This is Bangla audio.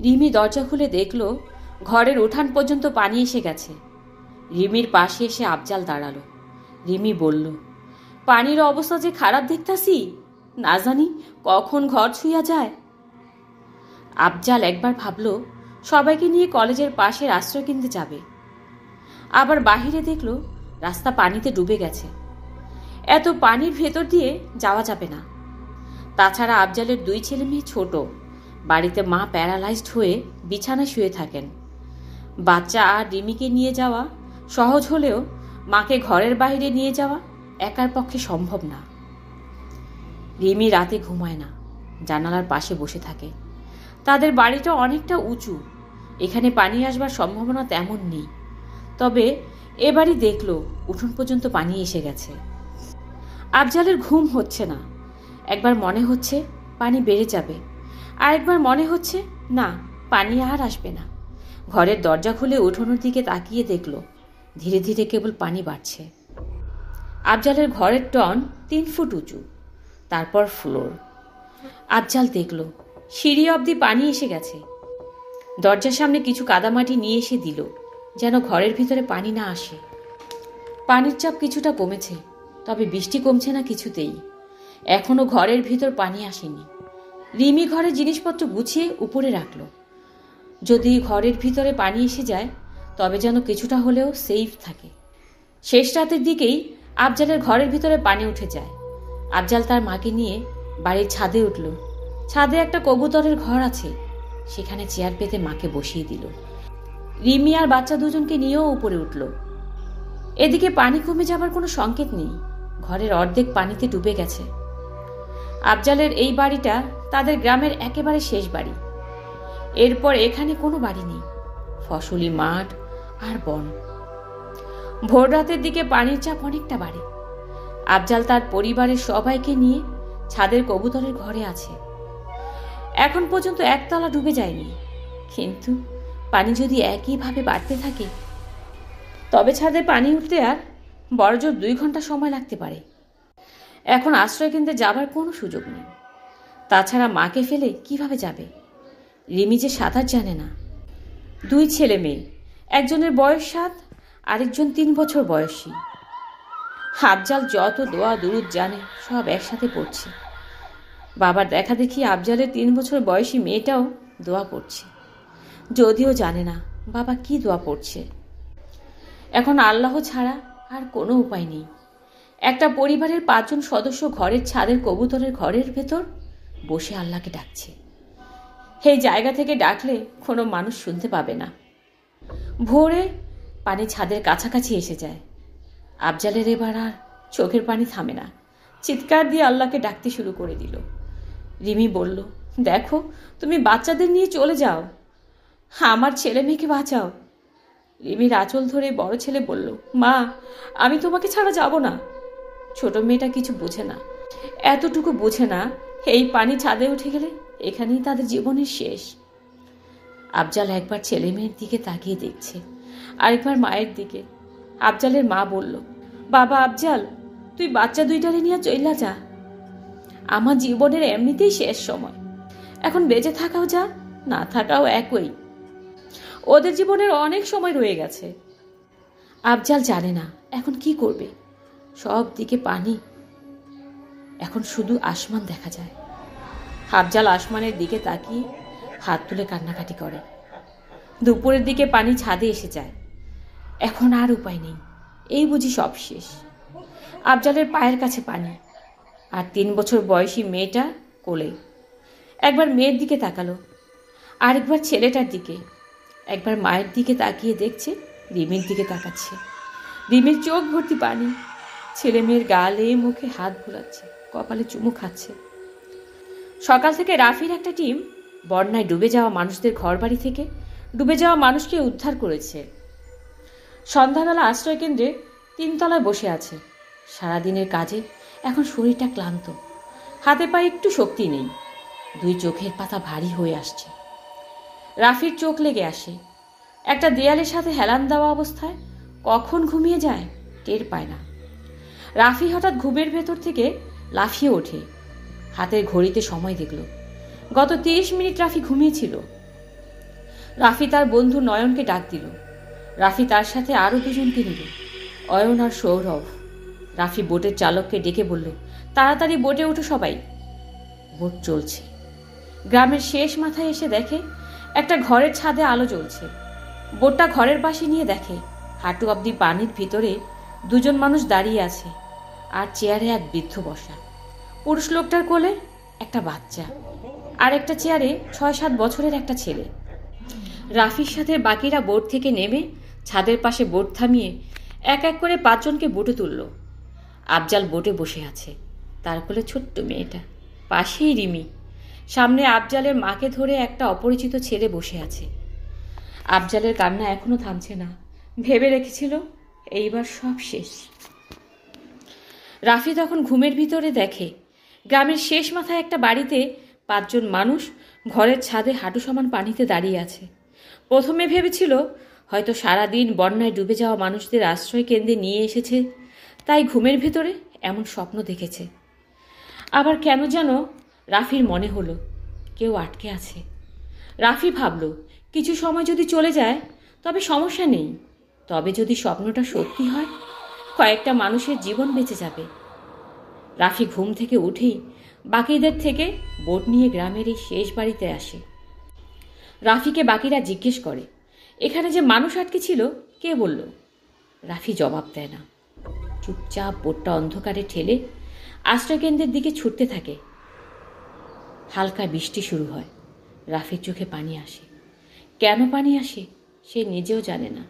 রিমি দরজা খুলে দেখল ঘরের উঠান পর্যন্ত পানি এসে গেছে। রিমির পাশে এসে আফজাল দাঁড়ালো। রিমি বলল, পানির অবস্থা যে খারাপ দেখতাছি, না জানি কখন ঘর ছুঁয়া যায়। আফজাল একবার ভাবল সবাইকে নিয়ে কলেজের পাশের আশ্রয় কিনতে যাবে। আবার বাহিরে দেখল রাস্তা পানিতে ডুবে গেছে। এত পানির ভেতর দিয়ে যাওয়া যাবে না। তাছাড়া আফজালের 2 ছেলে মেয়ে ছোট, বাড়িতে মা প্যারালাইজড হয়ে বিছানায় শুয়ে থাকেন। বাচ্চা আর রিমিকে নিয়ে যাওয়া সহজ হলেও মাকে ঘরের বাইরে নিয়ে যাওয়া একার পক্ষে সম্ভব না। রিমি রাতে ঘুমায় না, জানালার পাশে বসে থাকে। তাদের বাড়িটা অনেকটা উঁচু, এখানে পানি আসবার সম্ভাবনা তেমন নেই। তবে এবারই দেখল উঠোন পর্যন্ত পানি এসে গেছে। আফজালের ঘুম হচ্ছে না। একবার মনে হচ্ছে পানি বেড়ে যাবে, আরেকবার মনে হচ্ছে না, পানি আর আসবে না। ঘরের দরজা খুলে উঠোনের দিকে তাকিয়ে দেখল ধীরে ধীরে কেবল পানি বাড়ছে। আফজালের ঘরের টন 3 ফুট উঁচু, তারপর ফ্লোর। আফজাল দেখল সিঁড়ি অবধি পানি এসে গেছে। দরজার সামনে কিছু কাদামাটি নিয়ে এসে দিল, যেন ঘরের ভিতরে পানি না আসে। পানির চাপ কিছুটা কমেছে, তবে বৃষ্টি কমছে না কিছুতেই। এখনো ঘরের ভিতর পানি আসেনি। রিমি ঘরের জিনিসপত্র গুছিয়ে উপরে রাখল। যদি ঘরের ভিতরে পানি এসে যায় তবে যেন কিছুটা হলেও সেফ থাকে। শেষ রাতের দিকেই আফজালের ঘরের ভিতরে পানি উঠে যায়। আফজাল তার মাকে নিয়ে বাড়ির ছাদে উঠল। ছাদে একটা কবুতরের ঘর আছে, সেখানে চেয়ার পেতে মাকে বসিয়ে দিল। রিমি আর বাচ্চা দুজনকে নিয়েও উপরে উঠল। এদিকে পানি কমে যাবার কোনো সংকেত নেই। ঘরের অর্ধেক পানিতে ডুবে গেছে। আফজালের এই বাড়িটা তাদের গ্রামের একেবারে শেষ বাড়ি। এরপর এখানে কোনো বাড়ি নেই, ফসলি মাঠ আর বন। ভোর রাতের দিকে পানির চাপ অনেকটা বাড়ে। আফজাল তার পরিবারের সবাইকে নিয়ে ছাদের কবুতরের ঘরে আছে। এখন পর্যন্ত একতলা ডুবে যায়নি, কিন্তু পানি যদি একইভাবে বাড়তে থাকে তবে ছাদে পানি উঠতে আর বড়জোর 2 ঘন্টা সময় লাগতে পারে। এখন আশ্রয় কেন্দ্রে যাবার কোনো সুযোগ নেই। তাছাড়া মাকে ফেলে কিভাবে যাবে? রিমি যে সাঁতার জানে না। 2 ছেলে মেয়ে, একজনের বয়স 7, আরেকজন 3 বছর বয়সী। আফজাল যত দোয়া দুরুদ জানে সব একসাথে পড়ছে। বাবার দেখা দেখি আফজালের 3 বছর বয়সী মেয়েটাও দোয়া পড়ছে, যদিও জানে না বাবা কি দোয়া পড়ছে। এখন আল্লাহ ছাড়া আর কোনো উপায় নেই। একটা পরিবারের 5 জন সদস্য ঘরের ছাদের কবুতরের ঘরের ভেতর বসে আল্লাহকে ডাকছে। এই জায়গা থেকে ডাকলে কোনো মানুষ শুনতে পাবে না। ভোরে পানি ছাদের কাছাকাছি এসে যায়। আফজালের এবার আর চোখের পানি থামে না, চিৎকার দিয়ে আল্লাহকে ডাকতে শুরু করে দিল। রিমি বলল, দেখো তুমি বাচ্চাদের নিয়ে চলে যাও, আমার ছেলে মেয়েকে বাঁচাও। রিমির আঁচল ধরে বড় ছেলে বলল, মা আমি তোমাকে ছাড়া যাব না। ছোট মেয়েটা কিছু বোঝে না, এতটুকু বোঝে না এই পানি ছাদে উঠে গেলে এখানেই তাদের জীবনের শেষ। আফজাল একবার ছেলে মেয়ের দিকে তাকিয়ে দেখছে, আরেকবার মায়ের দিকে। আফজালের মা বলল, বাবা আফজাল, তুই বাচ্চা 2টারে নিয়ে চইলা যা। আমার জীবনের এমনিতেই শেষ সময়, এখন বেঁচে থাকাও যা, না থাকাও একই। ওদের জীবনের অনেক সময় রয়ে গেছে। আফজাল জানে না এখন কি করবে। সব দিকে পানি, এখন শুধু আসমান দেখা যায়। আফজাল আসমানের দিকে তাকিয়ে হাত তুলে কান্নাকাটি করে। দুপুরের দিকে পানি ছাদে এসে যায়। এখন আর উপায় নেই, এই বুঝি সব শেষ। আফজালের পায়ের কাছে পানি, আর 3 বছর বয়সী মেয়েটা কোলে। একবার মেয়ের দিকে তাকালো, আরেকবার ছেলেটার দিকে, একবার মায়ের দিকে তাকিয়ে দেখছে রিমির দিকে তাকাচ্ছে। রিমির চোখ ভর্তি পানি। ছেলে মেয়ের গালে মুখে হাত বুলাচ্ছে, কপালে চুমু খাচ্ছে। সকাল থেকে রাফির একটা টিম বন্যায় ডুবে যাওয়া মানুষদের ঘরবাড়ি থেকে ডুবে যাওয়া মানুষকে উদ্ধার করেছে। সন্ধ্যাবেলা আশ্রয় কেন্দ্রে 3 তলায় বসে আছে। সারাদিনের কাজে এখন শরীরটা ক্লান্ত, হাতে পায়ে একটু শক্তি নেই। 2 চোখের পাতা ভারী হয়ে আসছে। রাফির চোখ লেগে আসে। একটা দেয়ালের সাথে হেলান দেওয়া অবস্থায় কখন ঘুমিয়ে যায় টের পায় না। রাফি হঠাৎ ঘুমের ভেতর থেকে লাফিয়ে ওঠে। হাতের ঘড়িতে সময় দেখল। গত 30 মিনিট রাফি ঘুমিয়েছিল। রাফি তার বন্ধু নয়নকে ডাক দিল। রাফি তার সাথে আরও দুজনকে নিল, অয়ন আর সৌরভ। রাফি বোটের চালককে ডেকে বলল, তাড়াতাড়ি বোটে উঠো সবাই। বোট চলছে। গ্রামের শেষ মাথায় এসে দেখে একটা ঘরের ছাদে আলো জ্বলছে। বোটটা ঘরের পাশে নিয়ে দেখে হাঁটু অব্দি পানির ভিতরে দুজন মানুষ দাঁড়িয়ে আছে, আর চেয়ারে এক বৃদ্ধ বসা। পুরুষ লোকটার কোলে একটা বাচ্চা, আর একটা চেয়ারে 6-7 বছরের একটা ছেলে। রাফির সাথে বাকিরা বোট থেকে নেমে ছাদের পাশে বোট থামিয়ে এক এক করে 5 জনকে বোটে তুলল। আফজাল বোটে বসে আছে, তার কোলে ছোট্ট মেয়েটা, পাশেই রিমি। সামনে আফজালের মাকে ধরে একটা অপরিচিত ছেলে বসে আছে। আফজালের কান্না এখনো থামছে না। ভেবে রেখেছিল এইবার সব শেষ। রাফি তখন ঘুমের ভিতরে দেখে গ্রামের শেষ মাথায় একটা বাড়িতে 5 জন মানুষ ঘরের ছাদে হাঁটু সমান পানিতে দাঁড়িয়ে আছে। প্রথমে ভেবেছিল হয়তো সারাদিন বন্যায় ডুবে যাওয়া মানুষদের আশ্রয় কেন্দ্রে নিয়ে এসেছে, তাই ঘুমের ভেতরে এমন স্বপ্ন দেখেছে। আবার কেন যেন রাফির মনে হলো কেউ আটকে আছে। রাফি ভাবল কিছু সময় যদি চলে যায় তবে সমস্যা নেই, তবে যদি স্বপ্নটা সত্যি হয় কয়েকটা মানুষের জীবন বেঁচে যাবে। রাফি ঘুম থেকে উঠেই বাকিদের থেকে বোট নিয়ে গ্রামের এই শেষ বাড়িতে আসে। রাফিকে বাকিরা জিজ্ঞেস করে, এখানে যে মানুষ আটকে ছিল কে বলল? রাফি জবাব দেয় না। চুপচাপ বোটটা অন্ধকারে ঠেলে আশ্রয়কেন্দ্রের দিকে ছুটতে থাকে। হালকা বৃষ্টি শুরু হয়। রাফির চোখে পানি আসে। কেন পানি আসে সে নিজেও জানে না।